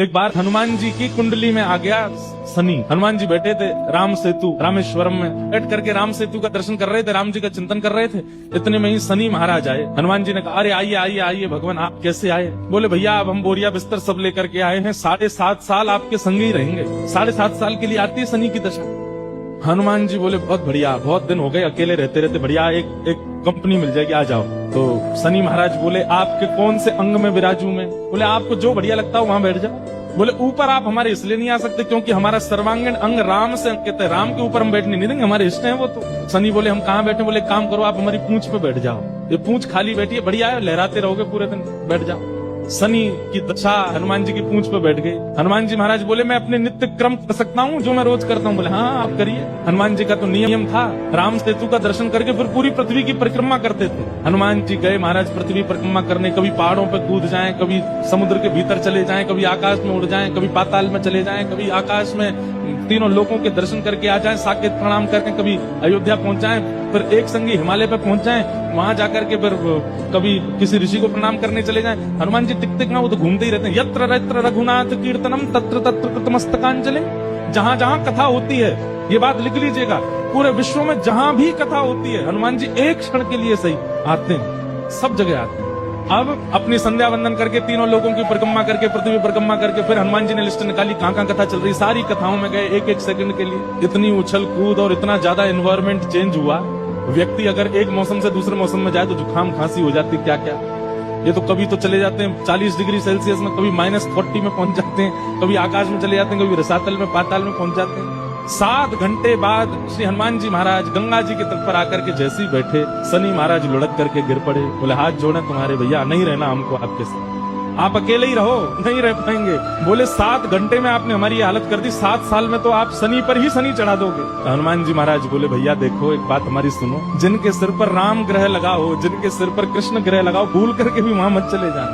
एक बार हनुमान जी की कुंडली में आ गया शनि। हनुमान जी बैठे थे राम सेतु रामेश्वरम में, बैठ करके राम सेतु का दर्शन कर रहे थे, राम जी का चिंतन कर रहे थे। इतने में ही शनि महाराज आए। हनुमान जी ने कहा, अरे आइए आइए आइए भगवान, आप कैसे आए? बोले भैया अब हम बोरिया बिस्तर सब लेकर के आए हैं, 7.5 साल आपके संग ही रहेंगे। 7.5 साल के लिए आती है शनि की दशा। हनुमान जी बोले बहुत बढ़िया, बहुत दिन हो गए अकेले रहते रहते, बढ़िया एक कंपनी मिल जाएगी, आ जाओ। तो शनि महाराज बोले आपके कौन से अंग में विराजू मैं? बोले आपको जो बढ़िया लगता हो वहां बैठ जाओ। बोले ऊपर आप हमारे इसलिए नहीं आ सकते क्योंकि हमारा सर्वांगीण अंग राम से अंकित है, राम के ऊपर हम बैठने नहीं देंगे, हमारे इष्ट हैं वो। तो शनि बोले हम कहाँ बैठे? बोले काम करो आप हमारी पूंछ पे बैठ जाओ, ये पूंछ खाली बैठी है, बढ़िया है, लहराते रहोगे पूरे दिन, बैठ जाओ। शनि की दशा हनुमान जी की पूंछ पे बैठ गई। हनुमान जी महाराज बोले मैं अपने नित्य क्रम कर सकता हूँ जो मैं रोज करता हूँ? बोले हाँ आप करिए। हनुमान जी का तो नियम था, राम सेतु का दर्शन करके फिर पूरी पृथ्वी की परिक्रमा करते थे। हनुमान जी गए महाराज पृथ्वी परिक्रमा करने, कभी पहाड़ों पे कूद जाएं, कभी समुद्र के भीतर चले जाएं, कभी आकाश में उड़ जाएं, कभी पाताल में चले जाएं, कभी आकाश में तीनों लोगों के दर्शन करके आ जाएं, साकेत प्रणाम करके कभी अयोध्या पहुंच जाएं, फिर एक संगी हिमालय पे पहुंच जाएं, वहां जाकर के फिर कभी किसी ऋषि को प्रणाम करने चले जाएं। हनुमान जी टिक टिक ना वो तो घूमते ही रहते हैं। यत्र यत्र रघुनाथ कीर्तनम तत्र तत्र कृतमस्तकांजलि। जहां जहां कथा होती है, ये बात लिख लीजिएगा, पूरे विश्व में जहां भी कथा होती है हनुमान जी एक क्षण के लिए सही आते हैं, सब जगह आते हैं। अब अपनी संध्या वंदन करके तीनों लोगों की परिक्रमा करके पृथ्वी परिक्रमा करके फिर हनुमान जी ने लिस्ट निकाली कहां कहां कथा चल रही, सारी कथाओं में गए एक एक सेकंड के लिए। इतनी उछल कूद और इतना ज्यादा एनवायरमेंट चेंज हुआ, व्यक्ति अगर एक मौसम से दूसरे मौसम में जाए तो जुकाम खांसी हो जाती, क्या क्या। ये तो कभी तो चले जाते हैं 40 डिग्री सेल्सियस में, कभी -40 में पहुंच जाते हैं, कभी आकाश में चले जाते हैं, कभी रसातल में पाताल में पहुंच जाते हैं। 7 घंटे बाद श्री हनुमान जी महाराज गंगा जी के तट पर आकर के जैसे ही बैठे, शनि महाराज लुढ़क करके गिर पड़े। बोले हाथ जोड़े तुम्हारे भैया, नहीं रहना हमको आपके साथ, आप अकेले ही रहो, नहीं रह पाएंगे। बोले 7 घंटे में आपने हमारी ये हालत कर दी, 7 साल में तो आप शनि पर ही शनि चढ़ा दोगे। तो हनुमान जी महाराज बोले भैया देखो एक बात हमारी सुनो, जिनके सिर पर राम ग्रह लगा हो, जिनके सिर पर कृष्ण ग्रह लगा हो, भूल करके भी वहां मत चले जाना।